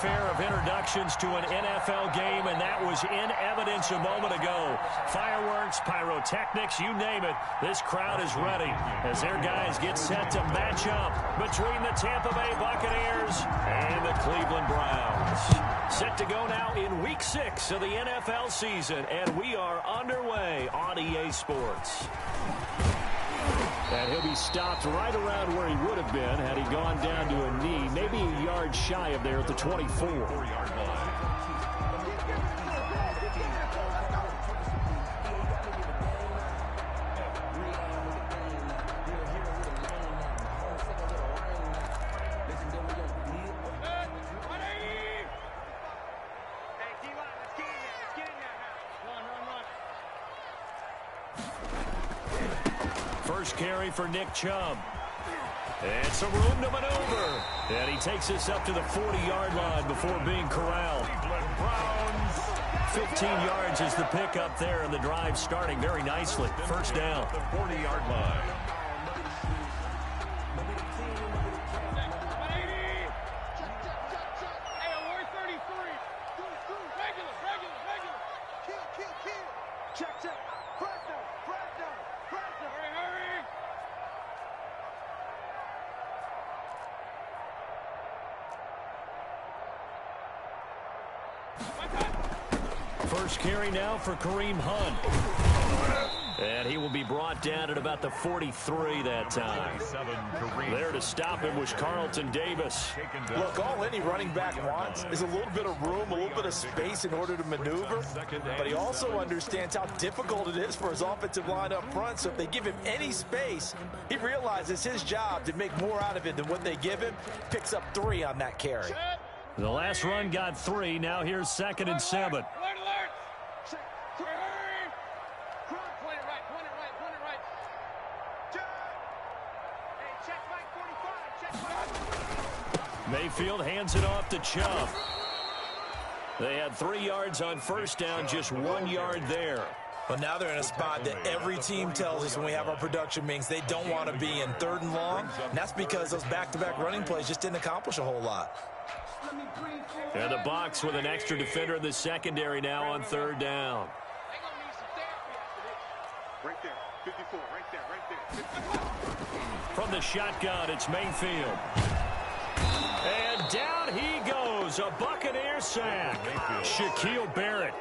fanfare of introductions to an NFL game, and that was in evidence a moment ago. Fireworks, pyrotechnics, you name it. This crowd is ready as their guys get set to match up between the Tampa Bay Buccaneers and the Cleveland Browns. Set to go now in Week 6 of the NFL season, and we are underway on EA Sports. And he'll be stopped right around where he would have been had he gone down to a knee, maybe a yard shy of there at the 24-yard line. First carry for Nick Chubb. And some room to maneuver. And he takes us up to the 40-yard line before being corralled. 15 yards is the pickup there, and the drive starting very nicely. First down. The 40-yard line. First carry now for Kareem Hunt. And he will be brought down at about the 43 that time. There to stop him was Carlton Davis. Look, all any running back wants is a little bit of room, a little bit of space in order to maneuver. But he also understands how difficult it is for his offensive line up front. So if they give him any space, he realizes his job to make more out of it than what they give him. Picks up 3 on that carry. The last run got 3. Now here's 2nd and 7. Mayfield hands it off to Chubb. They had 3 yards on first down, just 1 yard there. But now they're in a spot that every team tells us when we have our production meetings they don't want to be in 3rd and long. And that's because those back-to-back running plays just didn't accomplish a whole lot. And the Bucs with an extra defender in the secondary now on 3rd down. Right there, 54, right there, right there. 54. From the shotgun, it's Mayfield. And down he goes, a Buccaneer sack. Shaquille Barrett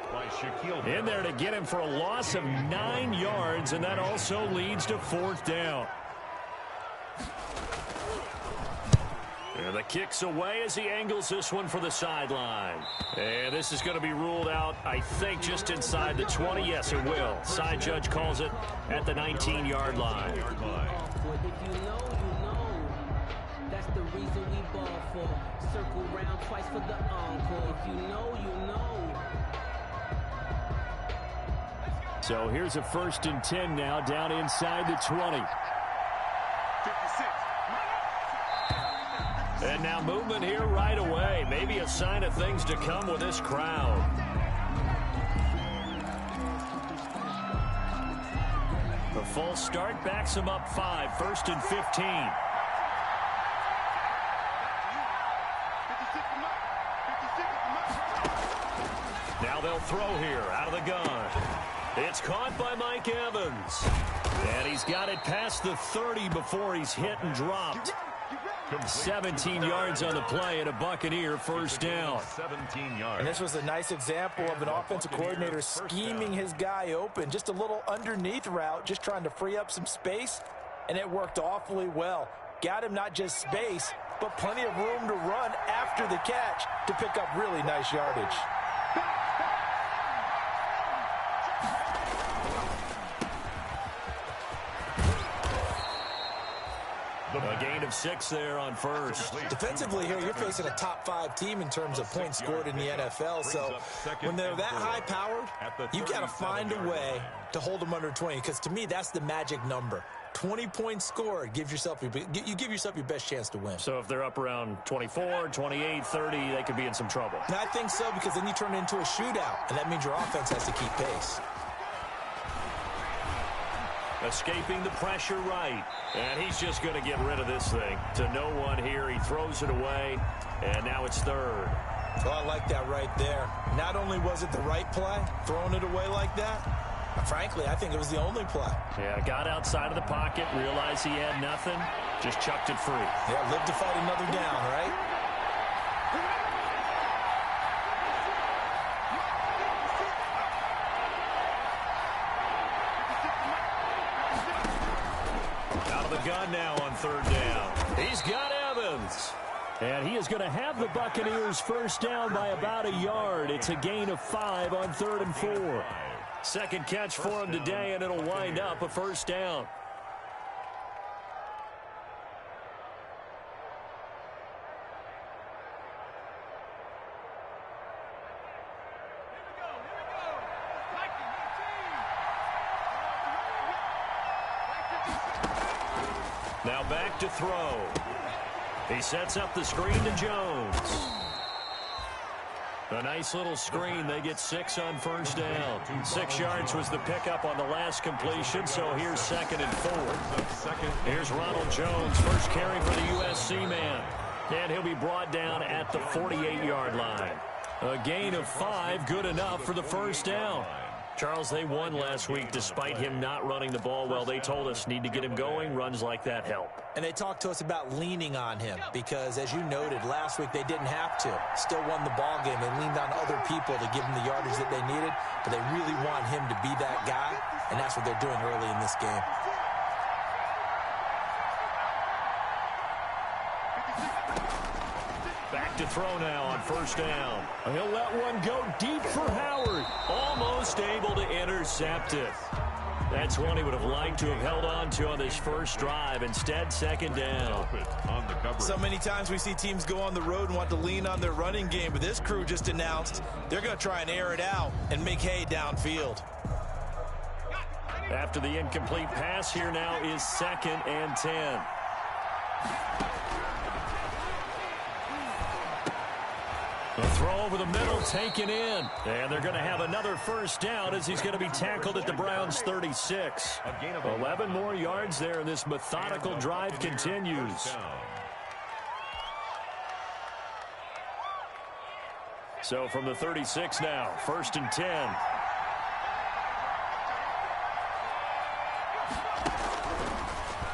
in there to get him for a loss of 9 yards, and that also leads to 4th down. And the kick's away as he angles this one for the sideline. And this is going to be ruled out, I think, just inside the 20. Yes, it will. Side judge calls it at the 19-yard line. That's the reason we ball for. Circle round twice for the encore. If you know, you know. So here's a 1st and 10 now, down inside the 20. 56. And now movement here right away. Maybe a sign of things to come with this crowd. The false start backs him up 5, 1st and 15. Now they'll throw here out of the gun. It's caught by Mike Evans. And he's got it past the 30 before he's hit and dropped. 17 yards on the play and a Buccaneer first down. 17 yards. And this was a nice example of an offensive coordinator scheming his guy open. Just a little underneath route, just trying to free up some space, and it worked awfully well. Got him not just space, but plenty of room to run after the catch to pick up really nice yardage. A gain of 6 there on first. Defensively here, you're facing a top 5 team in terms of points scored in the NFL. So when they're that high-powered, you've got to find a way to hold them under 20. Because to me, that's the magic number. 20 points scored, you give yourself your best chance to win. So if they're up around 24, 28, 30, they could be in some trouble. And I think so, because then you turn it into a shootout, and that means your offense has to keep pace. Escaping the pressure right. And he's just going to get rid of this thing. To no one here. He throws it away. And now it's 3rd. Well, I like that right there. Not only was it the right play, throwing it away like that, frankly, I think it was the only play. Yeah, got outside of the pocket, realized he had nothing, just chucked it free. Yeah, live to fight another down, right? Out of the gun now on third down. He's got Evans. And he is going to have the Buccaneers first down by about a yard. It's a gain of 5 on 3rd and 4. Second catch for him today, and it'll wind up a first down. Now back to throw. He sets up the screen to Jones. A nice little screen. They get 6 on first down. 6 yards was the pickup on the last completion, so here's 2nd and 4. Here's Ronald Jones, first carry for the USC man. And he'll be brought down at the 48-yard line. A gain of 5, good enough for the first down. Charles, they won last week despite him not running the ball well. They told us need to get him going. Runs like that help. And they talked to us about leaning on him because, as you noted, last week they didn't have to. Still won the ball game. They leaned on other people to give them the yardage that they needed, but they really want him to be that guy, and that's what they're doing early in this game. Back to throw now on first down. He'll let one go deep for Howard. Almost able to intercept it. That's one he would have liked to have held on to on this first drive. Instead, 2nd down. So many times we see teams go on the road and want to lean on their running game, but this crew just announced they're going to try and air it out and make hay downfield. After the incomplete pass, here now is 2nd and 10. The throw over the middle, taken in. And they're going to have another first down as he's going to be tackled at the Browns' 36. 11 more yards there, and this methodical drive continues. So from the 36 now, 1st and 10.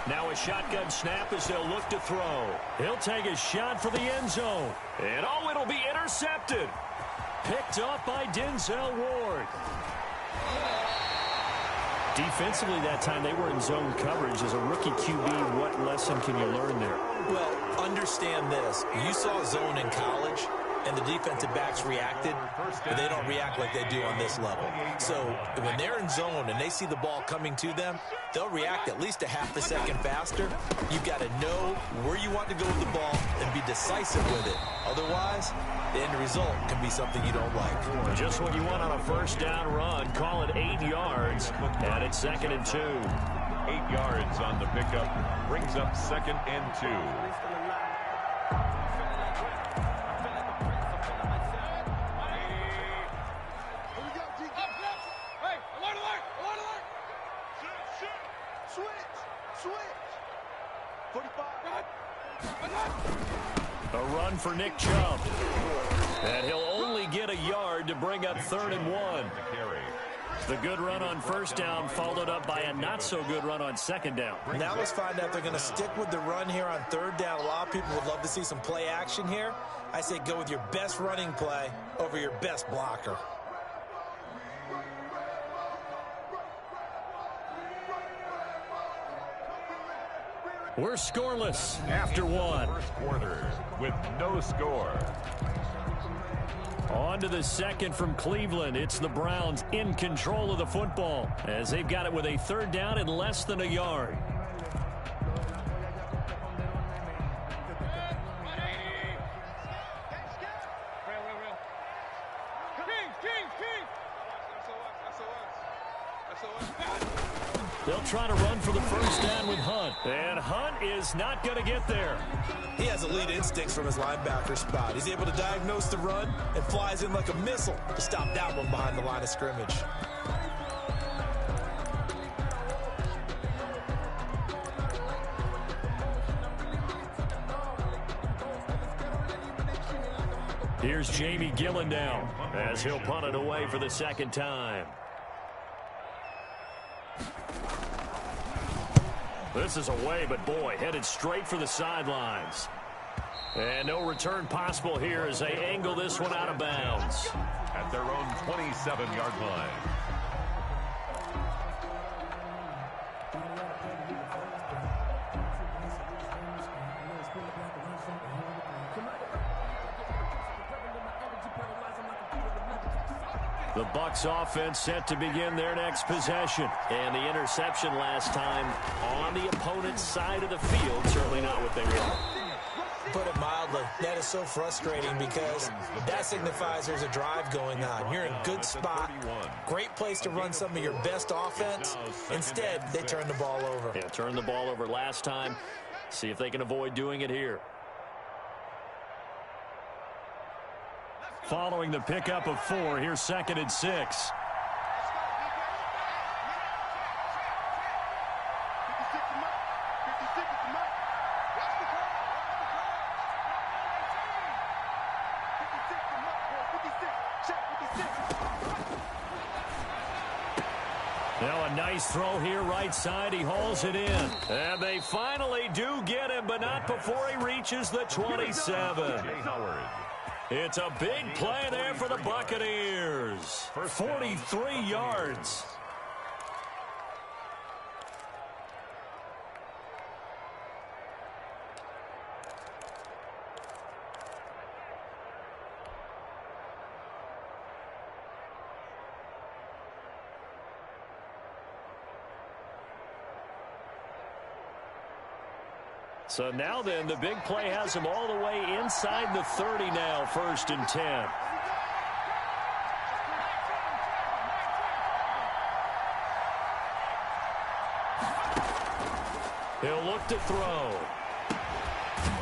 Now a shotgun snap as they'll look to throw. He'll take a shot for the end zone. And oh, it'll be intercepted. Picked up by Denzel Ward. Defensively that time they were in zone coverage. As a rookie QB, what lesson can you learn there? Well, understand this. You saw zone in college, and the defensive backs reacted, but they don't react like they do on this level. So when they're in zone and they see the ball coming to them, they'll react at least a half a second faster. You've got to know where you want to go with the ball and be decisive with it. Otherwise, the end result can be something you don't like. Just what you want on a first down run. Call it 8 yards, and it's 2nd and 2. 8 yards on the pickup brings up 2nd and 2. A run for Nick Chubb. And he'll only get a yard to bring up 3rd and 1. The good run on first down followed up by a not-so-good run on 2nd down. Now let's find out if they're going to stick with the run here on 3rd down. A lot of people would love to see some play action here. I say go with your best running play over your best blocker. We're scoreless after 1. First quarter with no score. On to the 2nd from Cleveland. It's the Browns in control of the football as they've got it with a 3rd down and less than a yard. They'll try to run for the first down with Hunt. And Hunt is not going to get there. He has elite instincts from his linebacker spot. He's able to diagnose the run and flies in like a missile to stop that one behind the line of scrimmage. Here's Jamie Gillen now as he'll punt it away for the second time. This is away, but boy, headed straight for the sidelines. And no return possible here as they angle this one out of bounds. At their own 27-yard line. The Bucs offense set to begin their next possession. And the interception last time on the opponent's side of the field. Certainly not what they want. Put it mildly, that is so frustrating because that signifies there's a drive going on. You're in a good spot. Great place to run some of your best offense. Instead, they turn the ball over. Yeah, turned the ball over last time. See if they can avoid doing it here. Following the pickup of 4, here's 2nd and 6. Now a nice throw here right side. He hauls it in. And they finally do get him, but not before he reaches the 27. It's a big play there for the Buccaneers. 43 yards. So now then, the big play has him all the way inside the 30 now, 1st and 10. He'll look to throw.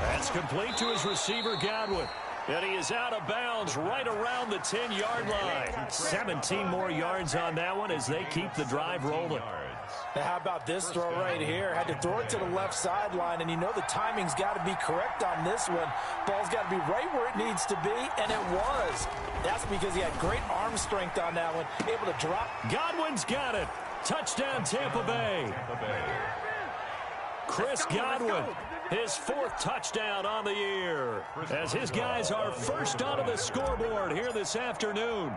That's complete to his receiver, Godwin. And he is out of bounds right around the 10-yard line. 17 more yards on that one as they keep the drive rolling. Now, how about this throw right here? Had to throw it to the left sideline, and you know the timing's got to be correct on this one. Ball's got to be right where it needs to be, and it was. That's because he had great arm strength on that one, able to drop. Godwin's got it. Touchdown, Tampa Bay. Chris Godwin, his 4th touchdown on the year, as his guys are first onto the scoreboard here this afternoon.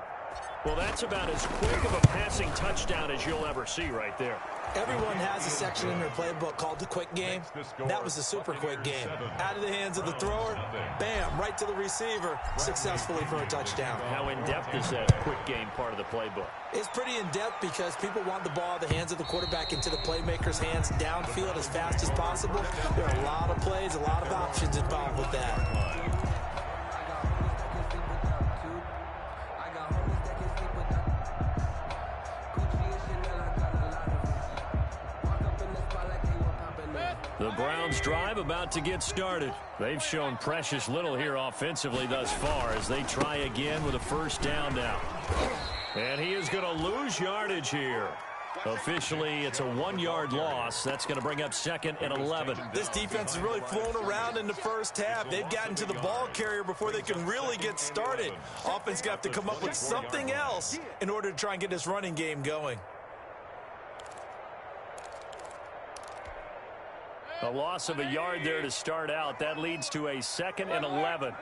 Well, that's about as quick of a passing touchdown as you'll ever see right there. Everyone has a section in their playbook called the quick game. That was a super quick game. Out of the hands of the thrower, bam, right to the receiver, successfully for a touchdown. How in-depth is that quick game part of the playbook? It's pretty in-depth because people want the ball out of the hands of the quarterback into the playmaker's hands downfield as fast as possible. There are a lot of plays, a lot of options involved with that. The Browns drive about to get started. They've shown precious little here offensively thus far as they try again with a 1st down now. And he is going to lose yardage here. Officially, it's a 1-yard loss. That's going to bring up 2nd and 11. This defense has really flown around in the first half. They've gotten to the ball carrier before they can really get started. Offense got to come up with something else in order to try and get this running game going. A loss of a yard there to start out. That leads to a 2nd and 11.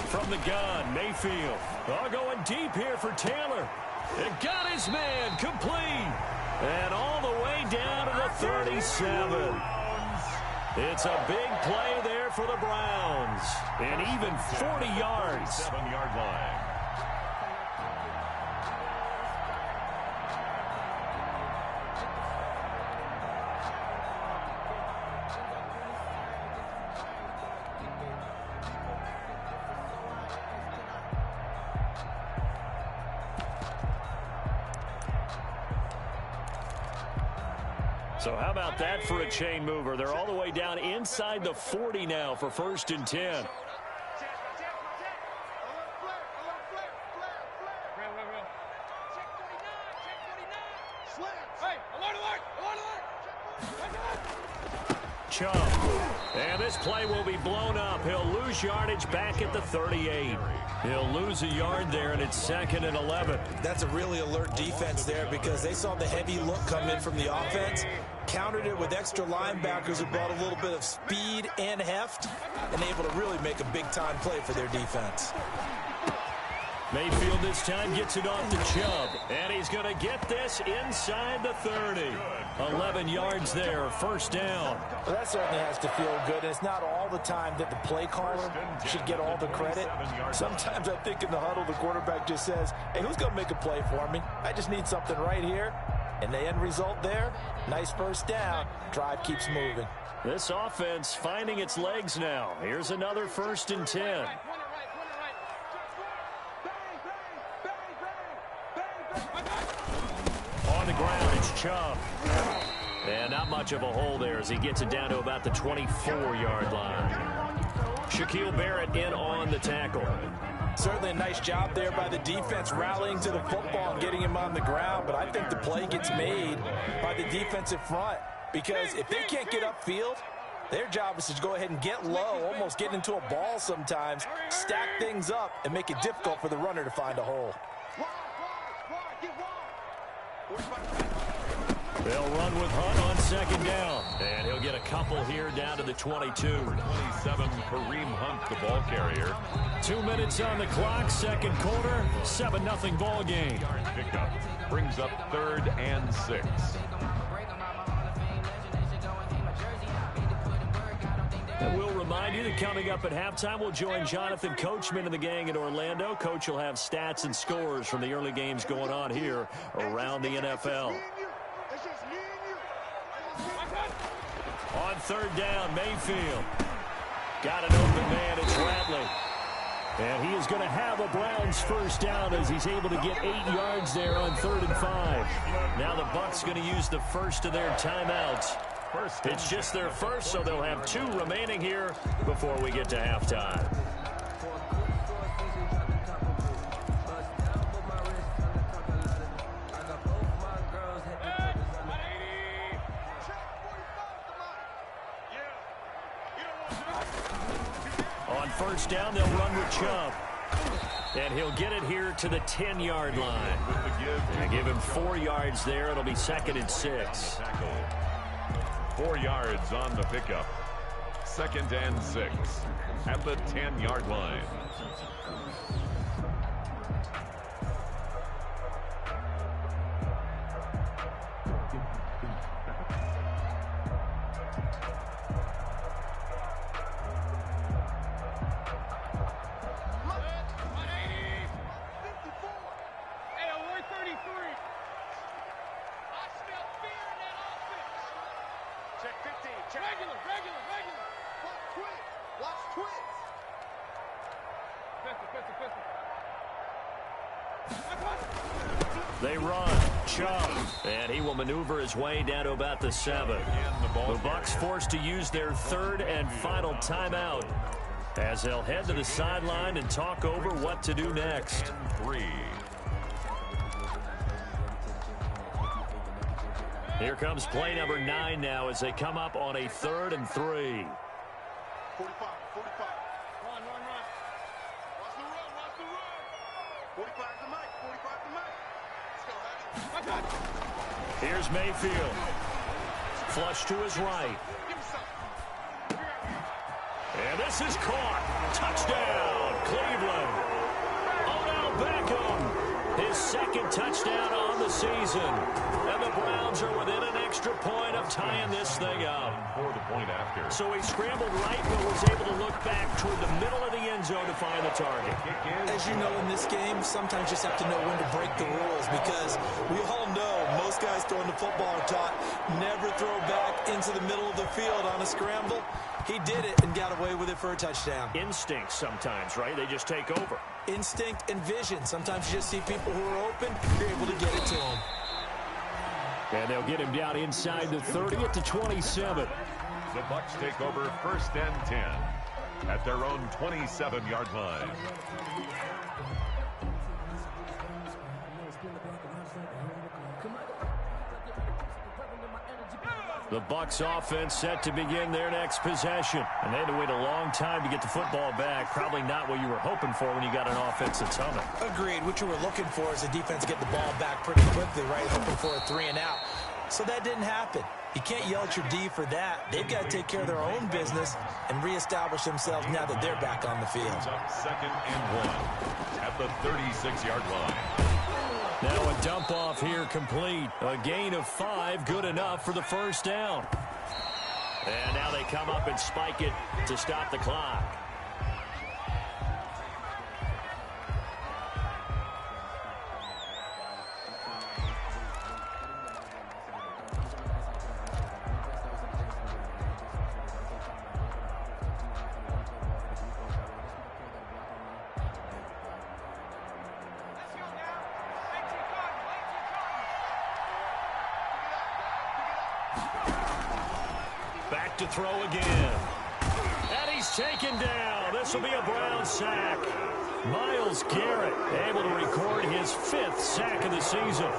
From the gun, Mayfield. Going deep here for Taylor. It got his man complete. And all the way down to the 37. It's a big play there for the Browns. And even 40 yards. 7-yard line. So how about that for a chain mover? They're all the way down inside the 40 now for 1st and 10. Chubb. And this play will be blown up. He'll lose yardage back at the 38. He'll lose a yard there, and it's 2nd and 11. That's a really alert defense there because they saw the heavy look come in from the offense, countered it with extra linebackers who brought a little bit of speed and heft, and able to really make a big-time play for their defense. Mayfield this time gets it off to Chubb, and he's going to get this inside the 30. 11 yards there, 1st down. Well, that certainly has to feel good, and it's not all the time that the play caller should get all the credit. Sometimes I think in the huddle, the quarterback just says, hey, who's going to make a play for me? I just need something right here. And the end result there, nice 1st down. Drive keeps moving. This offense finding its legs now. Here's another 1st and 10. On the ground, it's Chubb. And not much of a hole there as he gets it down to about the 24-yard line. Shaquille Barrett in on the tackle. Certainly a nice job there by the defense rallying to the football and getting him on the ground, but I think the play gets made by the defensive front because if they can't get upfield, their job is to go ahead and get low, almost get into a ball sometimes, stack things up, and make it difficult for the runner to find a hole. They'll run with Hunt on 2nd down. And he'll get a couple here down to the 22. 27, Kareem Hunt, the ball carrier. 2 minutes on the clock, 2nd quarter, 7-0 ball game. Pickup brings up 3rd and 6. And we'll remind you that coming up at halftime, we'll join Jonathan Coachman and the gang in Orlando. Coach will have stats and scores from the early games going on here around the NFL. On 3rd down, Mayfield. Got an open man, it's Ratley. And he is going to have a Browns 1st down as he's able to get 8 yards there on 3rd and 5. Now the Bucs going to use the first of their timeouts. It's just their first, so they'll have 2 remaining here before we get to halftime. On 1st down, they'll run with Chubb. And he'll get it here to the 10-yard line. And give him 4 yards there. It'll be 2nd and 6. 4 yards on the pickup. 2nd and 6 at the 10-yard line. They run. Chubb. And he will maneuver his way down to about the 7. The Bucs forced to use their 3rd and final timeout as they'll head to the sideline and talk over what to do next. 3. Here comes play number 9 now as they come up on a 3rd and 3. 45, 45. Run. Watch the run. 45 the mic. 45 the mic. Let's go, baby. Here's Mayfield. Flush to his right. And this is caught. Touchdown, Cleveland. Odell Beckham. His 2nd touchdown on the season. And the Browns are within an extra point of tying this thing up. For the point after. So he scrambled right but was able to look back toward the middle of the end zone to find the target. As you know in this game, sometimes you just have to know when to break the rules because we all know most guys throwing the football are taught never throw back into the middle of the field on a scramble. He did it and got away with it for a touchdown. Instinct sometimes, right? They just take over. Instinct and vision. Sometimes you just see people who are open, you're able to get it to them. And they'll get him down inside the 30 at the 27. The Bucs take over 1st and 10 at their own 27-yard line. The Bucs offense set to begin their next possession. And they had to wait a long time to get the football back. Probably not what you were hoping for when you got an offense that's humming. Agreed. What you were looking for is the defense get the ball back pretty quickly, right? Looking for a 3 and out. So that didn't happen. You can't yell at your D for that. They've got to take care of their own business and reestablish themselves now that they're back on the field. Up 2nd and 1 at the 36-yard line. Now a dump off here complete. A gain of 5, good enough for the first down. And now they come up and spike it to stop the clock. Back to throw again. And he's taken down. This will be a Brown sack. Myles Garrett able to record his 5th sack of the season. It's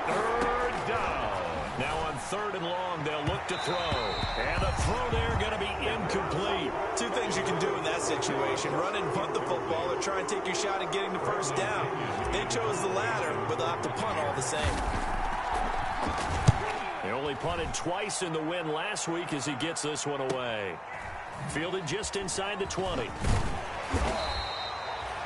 3rd down. Now on 3rd and long, they'll look to throw. And the throw there going to be incomplete. Two things you can do in that situation. Run and punt the football or try and take your shot at getting the first down. They chose the latter, but they'll have to punt all the same. They only punted twice in the win last week as he gets this one away. Fielded just inside the 20.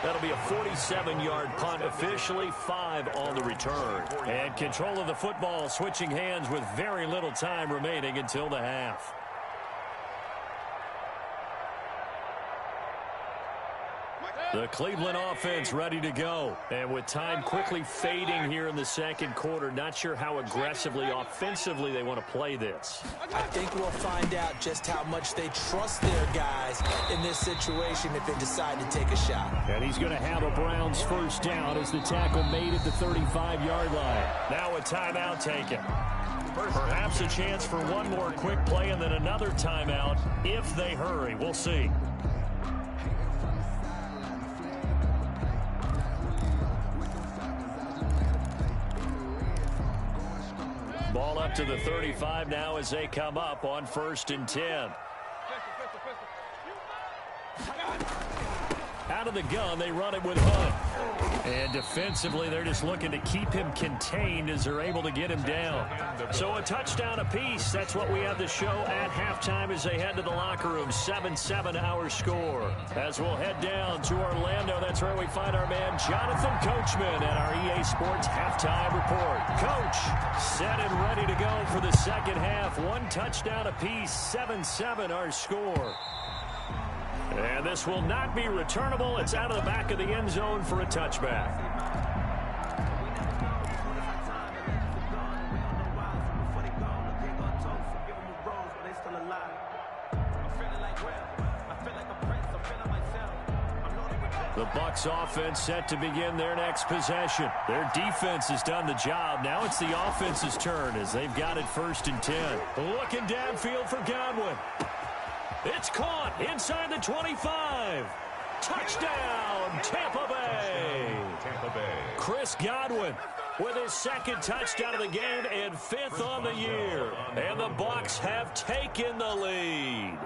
That'll be a 47-yard punt, officially 5 on the return. And control of the football switching hands with very little time remaining until the half. The Cleveland offense ready to go. And with time quickly fading here in the second quarter, not sure how aggressively, offensively they want to play this. I think we'll find out just how much they trust their guys in this situation if they decide to take a shot. And he's going to have a Browns first down as the tackle made at the 35-yard line. Now a timeout taken. Perhaps a chance for one more quick play and then another timeout if they hurry. We'll see. Ball up to the 35 now as they come up on 1st and 10. Out of the gun, they run it with Hunt. And defensively, they're just looking to keep him contained as they're able to get him down. So a touchdown apiece. That's what we have to show at halftime as they head to the locker room. 7-7 our score. As we'll head down to Orlando, that's where we find our man Jonathan Coachman at our EA Sports Halftime Report. Coach, set and ready to go for the second half. 1 touchdown apiece. 7-7 our score. And this will not be returnable. It's out of the back of the end zone for a touchback. The Bucs offense set to begin their next possession. Their defense has done the job. Now it's the offense's turn as they've got it 1st and 10. Looking downfield for Godwin. It's caught inside the 25. Touchdown, Tampa Bay. Tampa Bay. Chris Godwin with his 2nd touchdown of the game and 5th on the year. And the Bucs have taken the lead.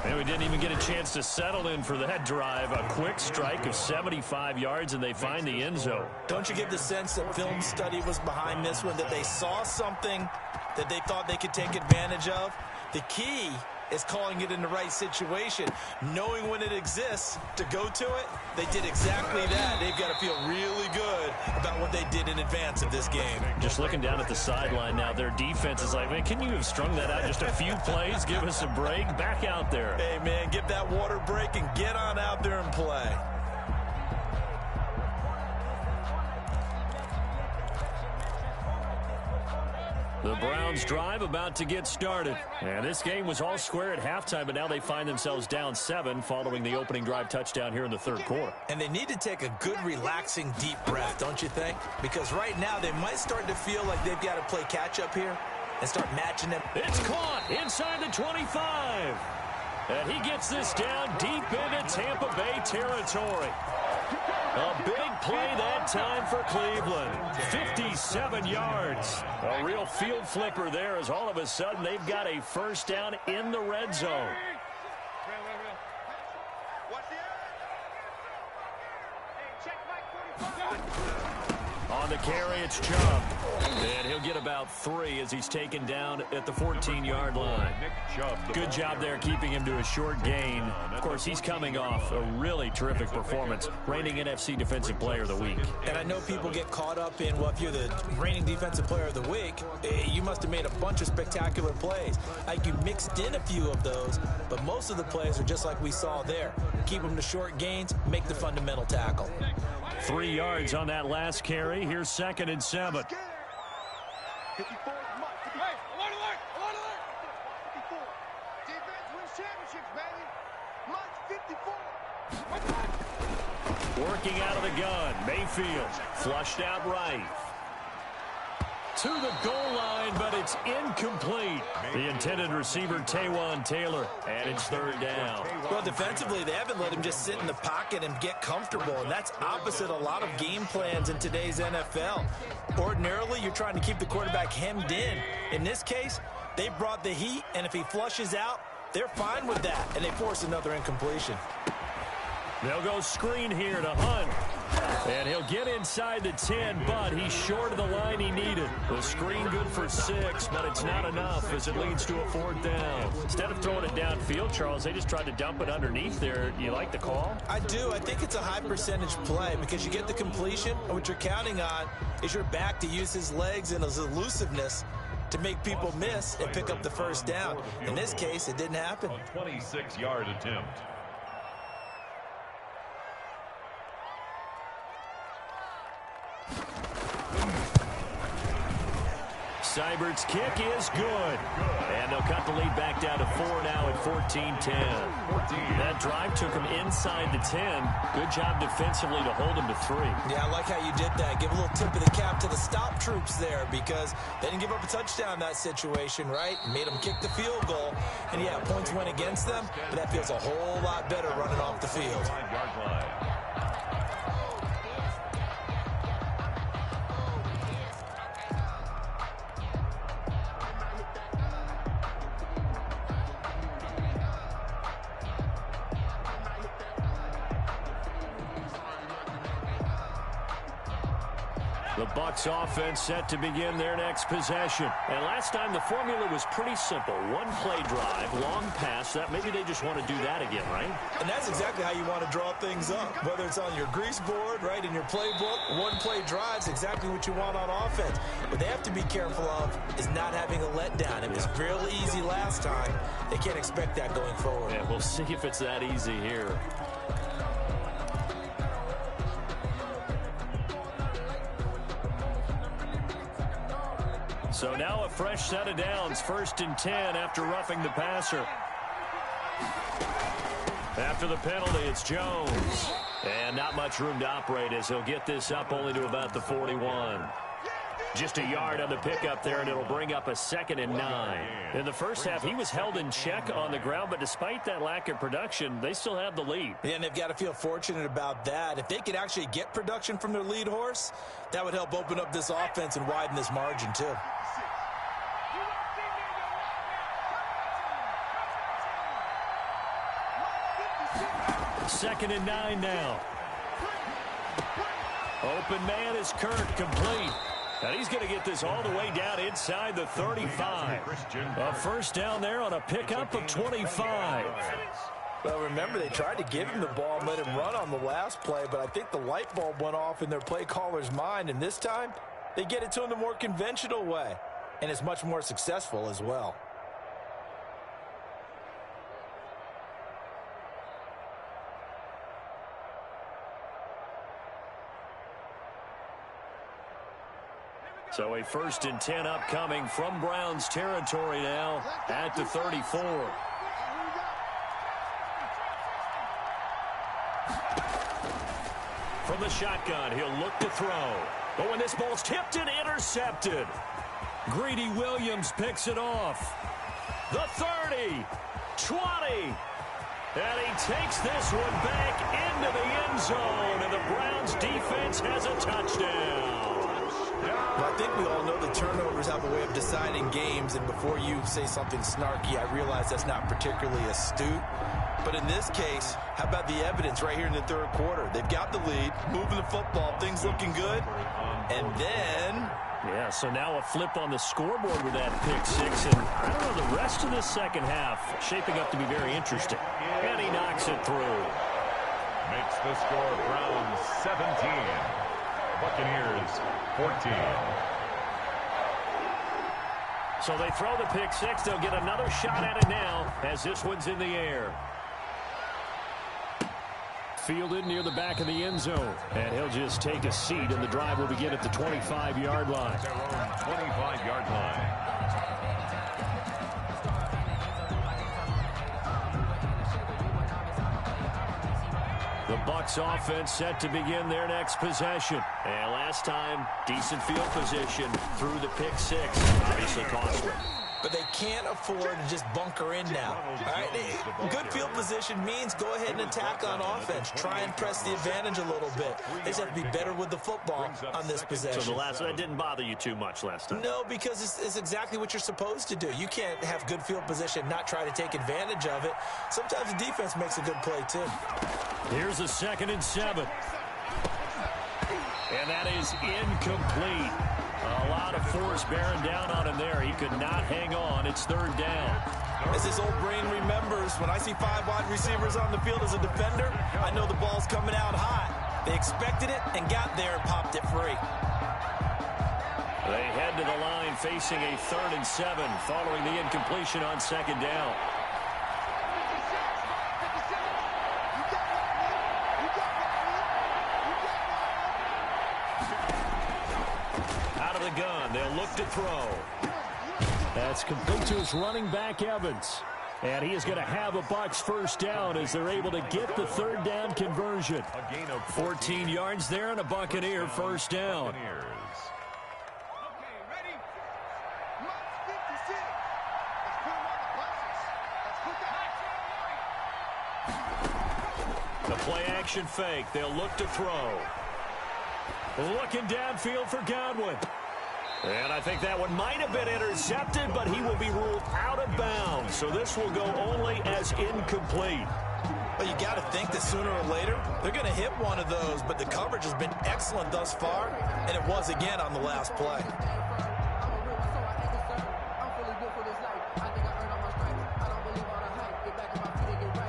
And we didn't even get a chance to settle in for that drive. A quick strike of 75 yards, and they find the end zone. Don't you get the sense that film study was behind this one, that they saw something that they thought they could take advantage of? The key is calling it in the right situation, knowing when it exists to go to it. They did exactly that. They've got to feel really good about what they did in advance of this game. Just looking down at the sideline now, their defense is like, man, can you have strung that out just a few plays? Give us a break. Back out there. Hey, man, get that water break and get on out there and play. The Browns drive about to get started. And this game was all square at halftime, but now they find themselves down 7 following the opening drive touchdown here in the 3rd quarter. And they need to take a good, relaxing, deep breath, don't you think? Because right now they might start to feel like they've got to play catch-up here and start matching them. It's caught inside the 25. And he gets this down deep into Tampa Bay territory. A big play that time for Cleveland. 57 yards. A real field flipper there as all of a sudden they've got a first down in the red zone. On the carry, it's Chubb. And he'll get about 3 as he's taken down at the 14-yard line. Good job there keeping him to a short gain. Of course, he's coming off a really terrific performance, reigning NFC Defensive Player of the Week. And I know people get caught up in, well, if you're the reigning Defensive Player of the Week, you must have made a bunch of spectacular plays. Like you mixed in a few of those, but most of the plays are just like we saw there. Keep them to short gains, make the fundamental tackle. 3 yards on that last carry. Here's 2nd and 7. 54. Hey, alert, alert, alert, alert. 54. Defense wins championships, baby. March 54. Working out of the gun. Mayfield flushed out right. To the goal line, but it's incomplete. The intended receiver, Taywan Taylor, and it's 3rd down. Well, defensively, they haven't let him just sit in the pocket and get comfortable, and that's opposite a lot of game plans in today's NFL. Ordinarily, you're trying to keep the quarterback hemmed in. In this case, they brought the heat, and if he flushes out, they're fine with that, and they force another incompletion. They'll go screen here to Hunt. And he'll get inside the 10, but he's short of the line he needed. The screen good for 6, but it's not enough as it leads to a 4th down. Instead of throwing it downfield, Charles, they just tried to dump it underneath there. You like the call? I do. I think it's a high percentage play because you get the completion, and what you're counting on is your back to use his legs and his elusiveness to make people miss and pick up the first down. In this case, it didn't happen. A 26-yard attempt. Seibert's kick is good. And they'll cut the lead back down to 4 now at 14-10. That drive took him inside the 10. Good job defensively to hold him to 3. Yeah, I like how you did that. Give a little tip of the cap to the stop troops there because they didn't give up a touchdown in that situation, right? Made them kick the field goal. And, yeah, points went against them, but that feels a whole lot better running off the field. 5-yard line. The Bucs offense set to begin their next possession. And last time the formula was pretty simple. One play drive, long pass. That maybe they just want to do that again, right? And that's exactly how you want to draw things up. Whether it's on your grease board, right, in your playbook, one play drive's exactly what you want on offense. What they have to be careful of is not having a letdown. It was real easy last time. They can't expect that going forward. Yeah, we'll see if it's that easy here. So now a fresh set of downs, 1st and 10 after roughing the passer. After the penalty, it's Jones. And not much room to operate as he'll get this up only to about the 41. Just a yard on the pickup there, and it'll bring up a 2nd and 9. In the first half, he was held in check on the ground, but despite that lack of production, they still have the lead. Yeah, and they've got to feel fortunate about that. If they could actually get production from their lead horse, that would help open up this offense and widen this margin, too. Second and 9 now. Open man is Kirk, complete. And he's going to get this all the way down inside the 35. A first down there on a pickup of 25. Well, remember, they tried to give him the ball and let him run on the last play, but I think the light bulb went off in their play caller's mind, and this time they get it to him the more conventional way, and it's much more successful as well. So a 1st and 10 upcoming from Browns territory now at the 34. From the shotgun, he'll look to throw. But when this ball's tipped and intercepted, Greedy Williams picks it off. The 30, 20, And he takes this one back into the end zone, and the Browns defense has a touchdown. Well, I think we all know the turnovers have a way of deciding games, and before you say something snarky, I realize that's not particularly astute. But in this case, how about the evidence right here in the third quarter? They've got the lead, moving the football, things looking good, and then... Yeah, so now a flip on the scoreboard with that pick six, and I don't know, the rest of the second half shaping up to be very interesting. And he knocks it through. Makes the score Browns 17. Buccaneers 14. So they throw the pick six. They'll get another shot at it now as this one's in the air. Fielded near the back of the end zone. And he'll just take a seat, and the drive will begin at the 25-yard line. Their own 25-yard line. The Bucs offense set to begin their next possession. And last time, decent field position through the pick six. Obviously costly. But they can't afford to just bunker in now. All right? Good field position means go ahead and attack on offense. Try and press the advantage a little bit. They just have to be better with the football on this possession. So that didn't bother you too much last time? No, because it's exactly what you're supposed to do. You can't have good field position, not try to take advantage of it. Sometimes the defense makes a good play, too. Here's a 2nd and 7. And that is incomplete. A lot of force bearing down on him there. He could not hang on. It's 3rd down. As this old brain remembers, when I see 5 wide receivers on the field as a defender, I know the ball's coming out hot. They expected it and got there and popped it free. They head to the line facing a 3rd and 7 following the incompletion on 2nd down. Gun. They'll look to throw. That's complete to his running back, Evans. And he is going to have a Bucs 1st down as they're able to get the 3rd down conversion. A gain of 14 yards there and a Buccaneer 1st down. Buccaneers. Okay, ready? Mark 56. Let's put him on the buses. Let's put that. The play action fake. They'll look to throw. Looking downfield for Godwin. And I think that one might have been intercepted, but he will be ruled out of bounds. So this will go only as incomplete. Well, you got to think that sooner or later, they're going to hit one of those, but the coverage has been excellent thus far, and it was again on the last play.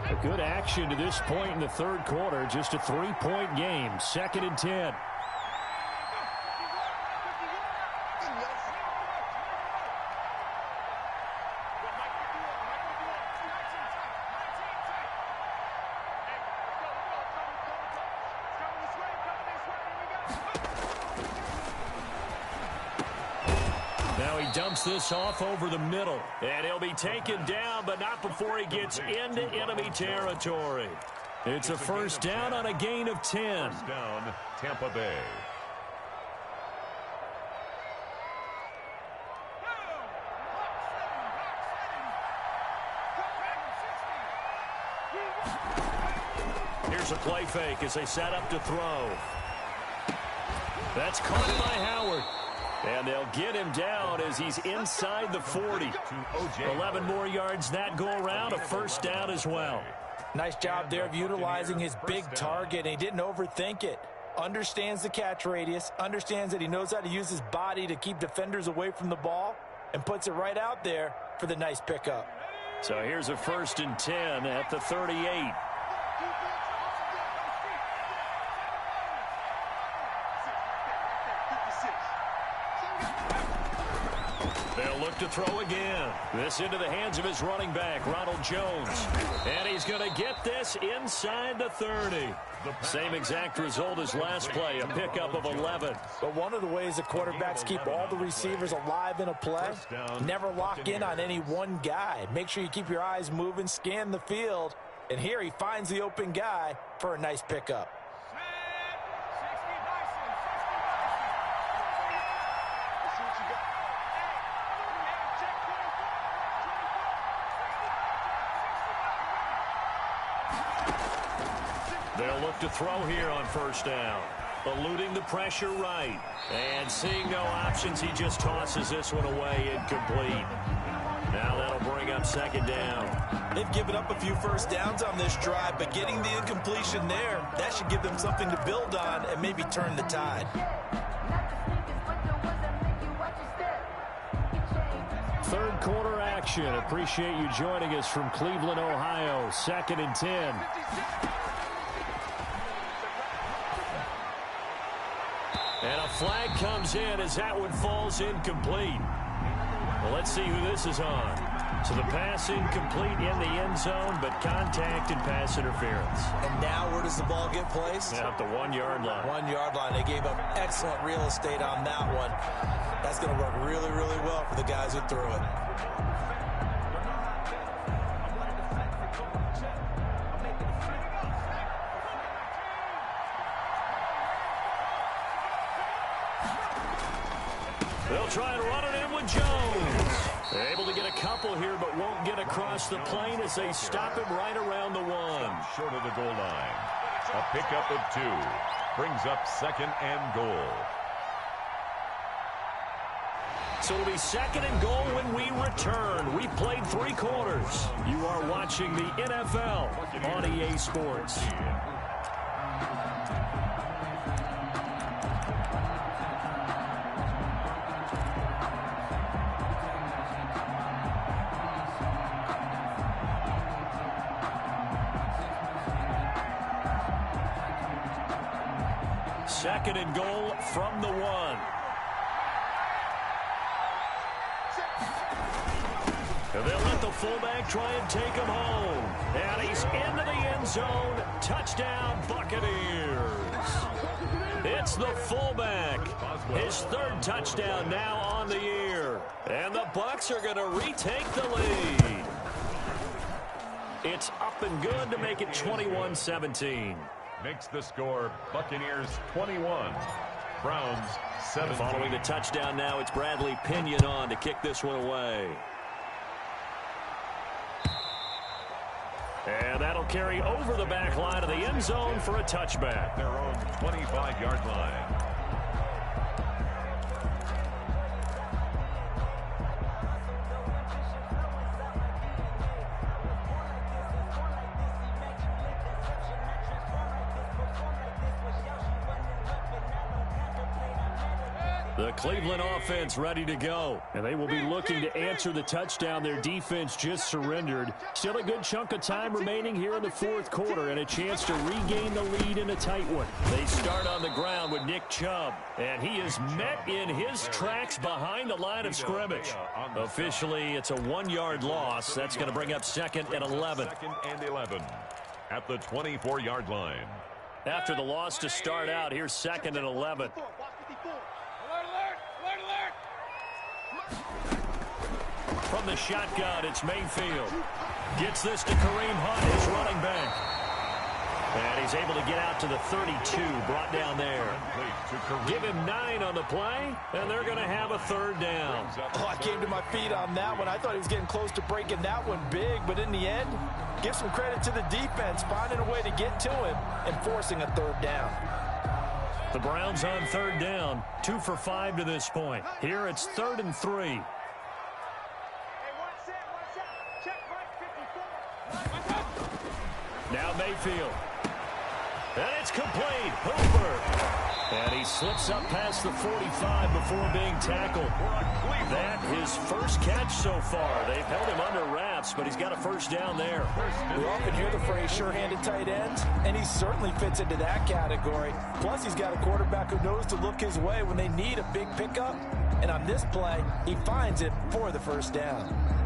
A good action to this point in the 3rd quarter. Just a 3-point game. 2nd and 10. Now he dumps this off over the middle. And he'll be taken down, but not before he gets into enemy territory. It's a 1st down on a gain of 10. 1st down, Tampa Bay. Here's a play fake as they set up to throw. That's caught by Howard. And they'll get him down as he's inside the 40. 11 more yards that go around, a 1st down as well. Nice job there of utilizing his big target, and he didn't overthink it. Understands the catch radius, understands that he knows how to use his body to keep defenders away from the ball, and puts it right out there for the nice pickup. So here's a 1st and 10 at the 38. They'll look to throw again. This into the hands of his running back, Ronald Jones. And he's going to get this inside the 30. Same exact result as last play, a pickup of 11. But one of the ways the quarterbacks keep all the receivers alive in a play, never lock in on any one guy. Make sure you keep your eyes moving, scan the field. And here he finds the open guy for a nice pickup. They'll look to throw here on first down. Eluding the pressure right. And seeing no options, he just tosses this one away incomplete. Now that'll bring up second down. They've given up a few first downs on this drive, but getting the incompletion there, that should give them something to build on and maybe turn the tide. Third quarter action. Appreciate you joining us from Cleveland, Ohio. 2nd and 10. And a flag comes in as that one falls incomplete. Well, let's see who this is on. So the pass incomplete in the end zone, but contact and pass interference. And now where does the ball get placed? At the 1-yard line. 1-yard line. They gave up excellent real estate on that one. That's going to work really, really well for the guys who threw it. They'll try and run it in with Jones. They're able to get a couple here, but won't get across the plane as they stop him right around the 1. Short of the goal line. A pickup of 2. Brings up 2nd and goal. So it'll be 2nd and goal when we return. We played 3 quarters. You are watching the NFL on EA Sports. Second and goal from the 1. And they'll let the fullback try and take him home. And he's into the end zone. Touchdown, Buccaneers. It's the fullback. His 3rd touchdown now on the year. And the Bucs are going to retake the lead. It's up and good to make it 21-17. Makes the score Buccaneers 21. Browns 7. Following the touchdown now, it's Bradley Pinion on to kick this one away. And that'll carry over the back line of the end zone for a touchback. Their own 25-yard line. The Cleveland offense ready to go. And they will be looking to answer the touchdown their defense just surrendered. Still a good chunk of time remaining here in the 4th quarter and a chance to regain the lead in a tight one. They start on the ground with Nick Chubb. And he is met in his tracks behind the line of scrimmage. Officially, it's a 1-yard loss. That's going to bring up 2nd and 11. 2nd and 11 at the 24-yard line. After the loss to start out, here's 2nd and 11. From the shotgun, it's Mayfield. Gets this to Kareem Hunt, his running back. And he's able to get out to the 32, brought down there. Give him 9 on the play, and they're going to have a 3rd down. Oh, I came to my feet on that one. I thought he was getting close to breaking that one big, but in the end, give some credit to the defense, finding a way to get to him and forcing a 3rd down. The Browns on 3rd down, 2 for 5 to this point. Here it's 3rd and 3. Now Mayfield. And it's complete. Hooper. And he slips up past the 45 before being tackled. That his first catch so far. They've held him under wraps, but he's got a 1st down there. We often hear the phrase sure-handed tight ends, and he certainly fits into that category. Plus, he's got a quarterback who knows to look his way when they need a big pickup. And on this play, he finds it for the 1st down.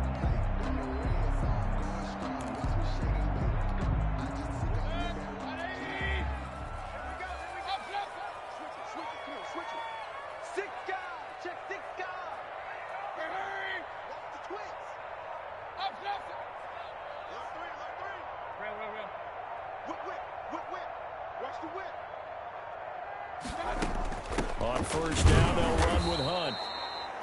On 1st down, they'll run with Hunt.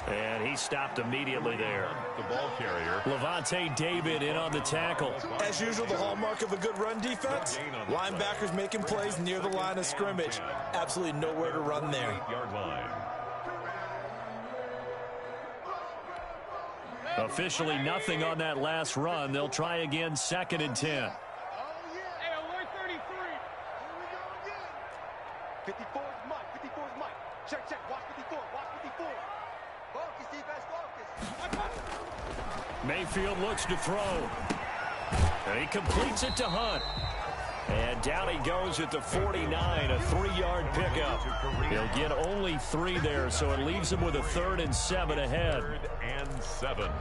And He stopped immediately there. The ball carrier. Levante David in on the tackle. As usual, the hallmark of a good run defense, linebackers making plays near the line of scrimmage. Absolutely nowhere to run there. 8-yard line. Officially nothing on that last run. They'll try again, 2nd and 10. Hey, alert 33. Here we go again. 54 is Mike. 54 is Mike. Check, check. Watch 54. Watch 54. Focus, defense, focus. Mayfield looks to throw. And he completes it to Hunt. And down he goes at the 49, a 3-yard pickup. He'll get only 3 there, so it leaves him with a 3rd and 7 ahead. 3rd and 7.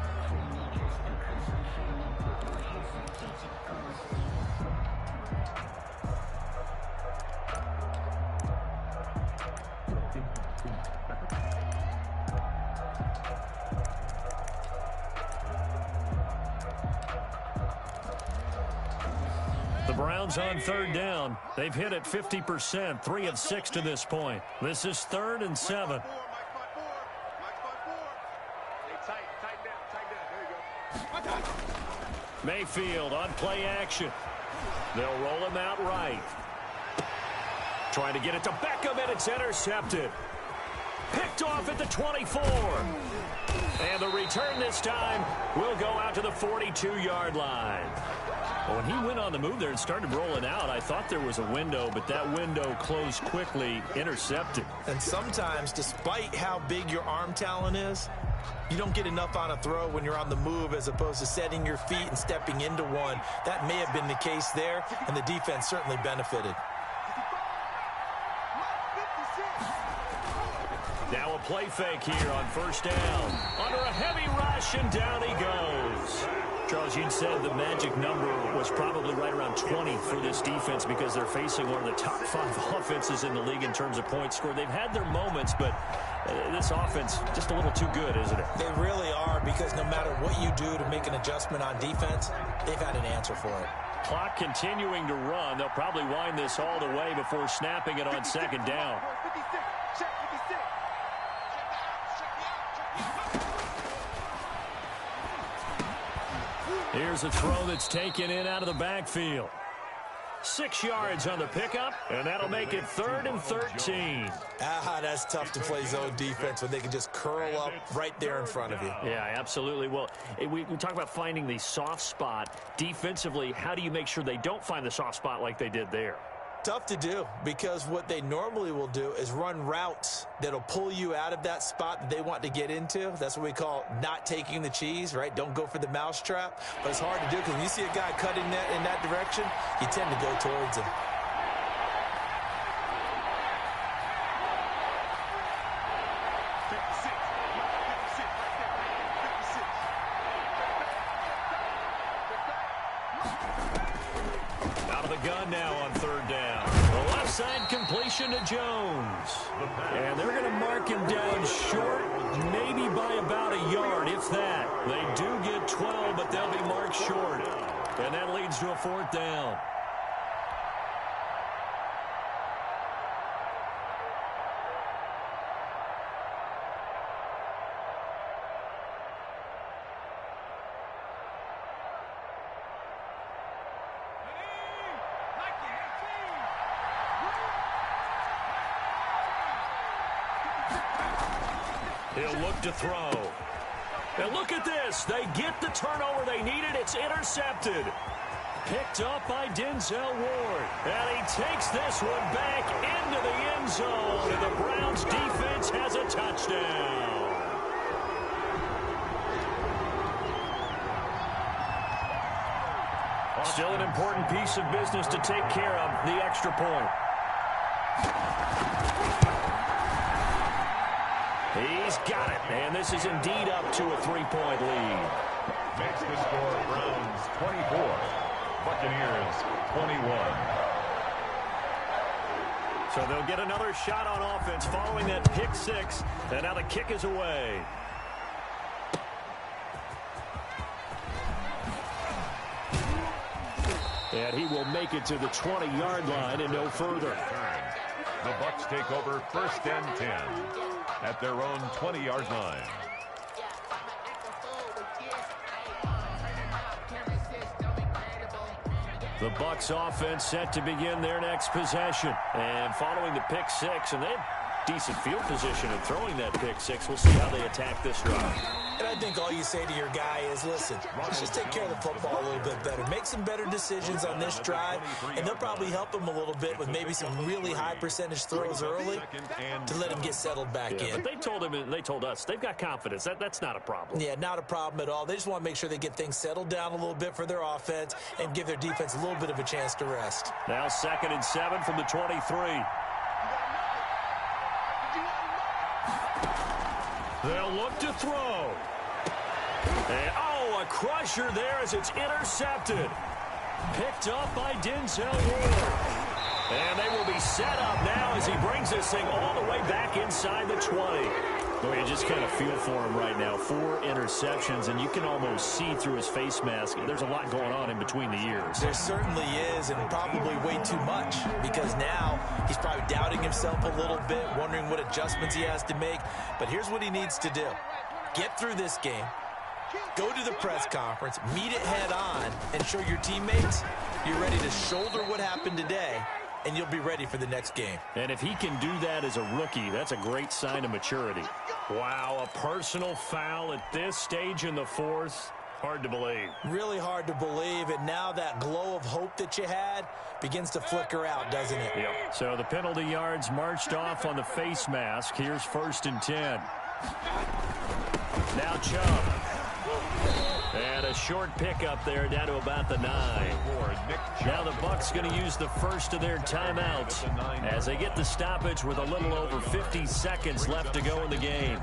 The Browns on 3rd down. They've hit it 50%, 3 of 6 to this point. This is 3rd and 7. Mike 5-4. Hey, tighten down. There you go. Mayfield on play action. They'll roll him out right. Trying to get it to Beckham, and it's intercepted. Picked off at the 24. And the return this time will go out to the 42-yard line. When he went on the move there and started rolling out, I thought there was a window, but that window closed quickly, intercepted. And sometimes, despite how big your arm talent is, you don't get enough on a throw when you're on the move as opposed to setting your feet and stepping into one. That may have been the case there, and the defense certainly benefited. Now a play fake here on 1st down. Under a heavy rush, and down he goes. Charles, you'd said the magic number was probably right around 20 for this defense because they're facing one of the top 5 offenses in the league in terms of points scored. They've had their moments, but this offense just a little too good, isn't it? They really are, because no matter what you do to make an adjustment on defense, they've had an answer for it. Clock continuing to run. They'll probably wind this all the way before snapping it on 2nd down. 56. Check 56. Here's a throw that's taken in out of the backfield. 6 yards on the pickup, and that'll make it 3rd and 13. That's tough to play zone defense when they can just curl up right there in front of you. Yeah, absolutely. Well, we talk about finding the soft spot. Defensively, how do you make sure they don't find the soft spot like they did there? Tough to do, because what they normally will do is run routes that'll pull you out of that spot that they want to get into. That's what we call not taking the cheese, right? Don't go for the mousetrap. But it's hard to do because when you see a guy cutting that in that direction, you tend to go towards him. Out of the gun now on 3rd down. The left side completion to Jones. And they're going to mark him down short, maybe by about a yard, if that. They do get 12, but they'll be marked short. And that leads to a 4th down. He'll look to throw. And look at this. They get the turnover they needed. It's intercepted. Picked up by Denzel Ward. And he takes this one back into the end zone. And the Browns defense has a touchdown. Still an important piece of business to take care of, the extra point. He's got it, and this is indeed up to a 3-point lead. Makes the score Browns 24, Buccaneers 21. So they'll get another shot on offense following that pick 6, and now the kick is away. And he will make it to the 20-yard line and no further. The Bucs take over 1st and 10 at their own 20-yard line. The Bucs offense set to begin their next possession. And following the pick six, and they had decent field position in throwing that pick six. We'll see how they attack this drive. And I think all you say to your guy is, listen, let's just take care of the football a little bit better. Make some better decisions on this drive, and they'll probably help him a little bit with maybe some really high percentage throws early to let him get settled back in. But they told us they've got confidence. That's not a problem. Yeah, not a problem at all. They just want to make sure they get things settled down a little bit for their offense and give their defense a little bit of a chance to rest. Now 2nd and 7 from the 23. They'll look to throw. And, a crusher there as it's intercepted. Picked up by Denzel Ward. And they will be set up now as he brings this thing all the way back inside the 20. Boy, you just kind of feel for him right now. 4 interceptions, and you can almost see through his face mask. There's a lot going on in between the ears. There certainly is, and probably way too much, because now he's probably doubting himself a little bit, wondering what adjustments he has to make. But here's what he needs to do. Get through this game, go to the press conference, meet it head on, and show your teammates you're ready to shoulder what happened today, and you'll be ready for the next game. And if he can do that as a rookie, that's a great sign of maturity. Wow, a personal foul at this stage in the 4th. Hard to believe. Really hard to believe, and now that glow of hope that you had begins to flicker out, doesn't it? Yep. So the penalty yards marched off on the face mask. Here's 1st and 10. Now Chubb. And a short pickup there down to about the 9. Now the Bucs going to use the first of their timeouts as they get the stoppage with a little over 50 seconds left to go in the game.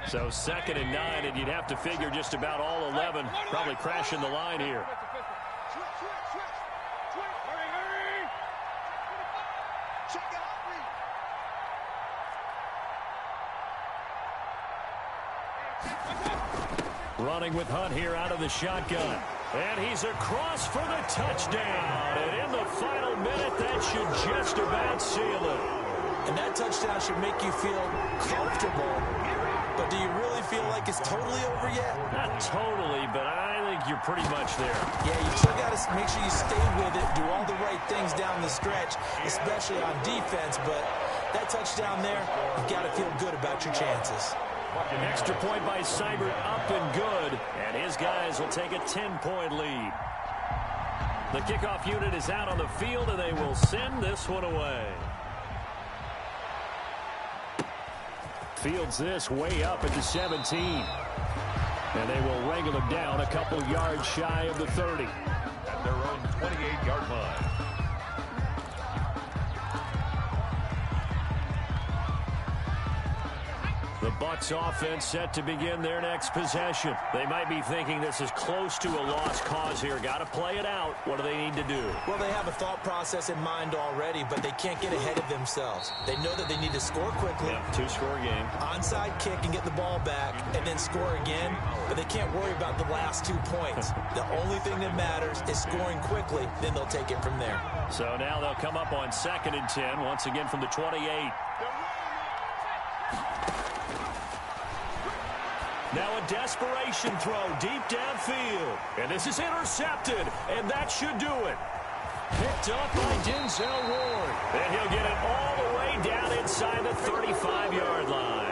So 2nd and 9, and you'd have to figure just about all 11 probably crashing the line here. Running with Hunt here out of the shotgun. And he's across for the touchdown. And in the final minute, that should just about seal it. And that touchdown should make you feel comfortable. But do you really feel like it's totally over yet? Not totally, but I think you're pretty much there. Yeah, you still got to make sure you stay with it, do all the right things down the stretch, especially on defense. But that touchdown there, you've got to feel good about your chances. An extra point by Seibert up and good. And his guys will take a 10-point lead. The kickoff unit is out on the field, and they will send this one away. Fields this way up at the 17. And they will wrangle him down a couple yards shy of the 30. At their own 28-yard line. The Bucs offense set to begin their next possession. They might be thinking this is close to a lost cause here. Got to play it out. What do they need to do? Well, they have a thought process in mind already, but they can't get ahead of themselves. They know that they need to score quickly. Yep, 2-score game. Onside kick and get the ball back and then score again, but they can't worry about the last 2 points. The only thing that matters is scoring quickly, then they'll take it from there. So now they'll come up on 2nd and 10, once again from the 28. Now a desperation throw deep downfield. And this is intercepted, and that should do it. Picked up by Denzel Ward. And he'll get it all the way down inside the 35-yard line.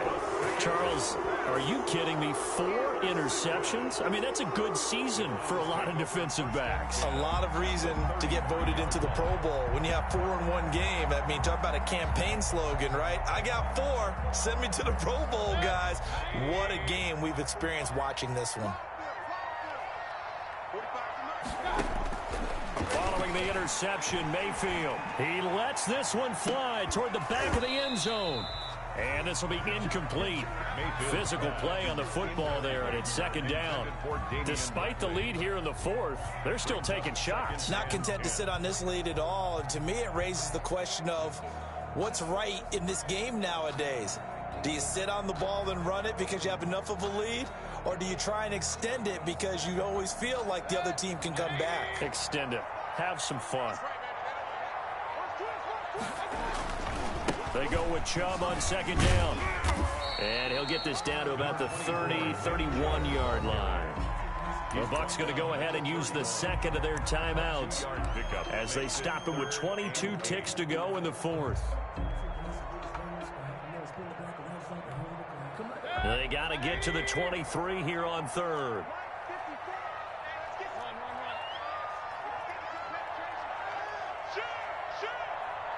Charles, are you kidding me? 4 interceptions? I mean, that's a good season for a lot of defensive backs. A lot of reason to get voted into the Pro Bowl. When you have 4 in one game, I mean, talk about a campaign slogan, right? I got 4. Send me to the Pro Bowl, guys. What a game we've experienced watching this one. Following the interception, Mayfield. He lets this one fly toward the back of the end zone. And this will be incomplete. Physical play on the football there, and it's 2nd down. Despite the lead here in the 4th, they're still taking shots. Not content to sit on this lead at all. And to me, it raises the question of what's right in this game nowadays. Do you sit on the ball and run it because you have enough of a lead? Or do you try and extend it because you always feel like the other team can come back? Extend it. Have some fun. They go with Chubb on 2nd down. And he'll get this down to about the 30, 31-yard line. The Bucs going to go ahead and use the second of their timeouts as they stop it with 22 ticks to go in the fourth. They got to get to the 23 here on third.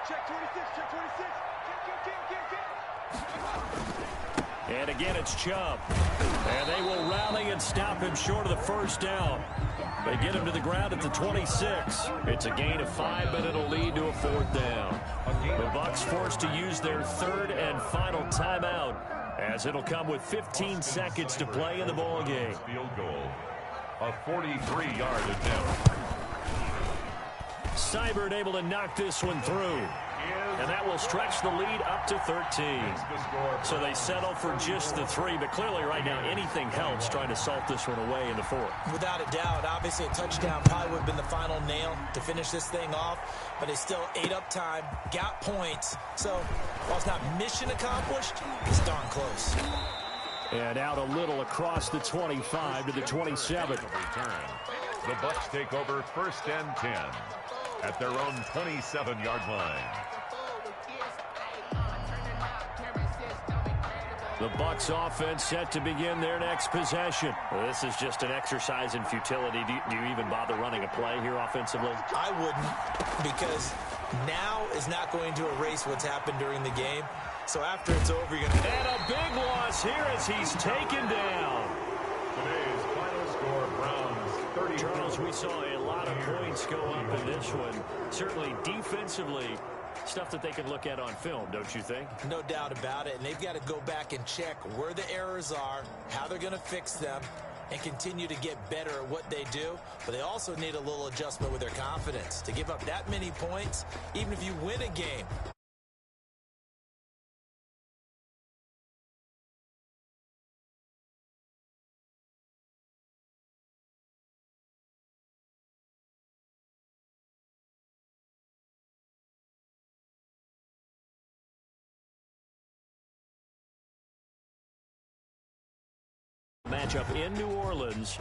Check 26, check 26. And again, it's Chubb. And they will rally and stop him short of the first down. They get him to the ground at the 26. It's a gain of 5, but it'll lead to a fourth down. The Bucs forced to use their third and final timeout, as it'll come with 15 seconds to play in the ball game. Field goal, a 43-yard attempt. Seibert able to knock this one through. And that will stretch the lead up to 13. So they settle for just the 3, but clearly right now anything helps trying to salt this one away in the fourth. Without a doubt, obviously a touchdown probably would have been the final nail to finish this thing off, but they still ate up time, got points. So while it's not mission accomplished, it's darn close. And out a little across the 25 to the 27. The Bucs take over first and 10 at their own 27-yard line. The Bucs offense set to begin their next possession. Well, this is just an exercise in futility. Do you even bother running a play here offensively? I wouldn't, because now is not going to erase what's happened during the game. So after it's over, you're going to... And a big loss here as he's taken down. Today's final score, Browns 30. Charles, we saw a lot of points go up in this one. Certainly defensively, stuff that they can look at on film, don't you think? No doubt about it. And they've got to go back and check where the errors are, how they're going to fix them, and continue to get better at what they do. But they also need a little adjustment with their confidence. To give up that many points, even if you win a game, matchup in New Orleans.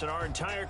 And our entire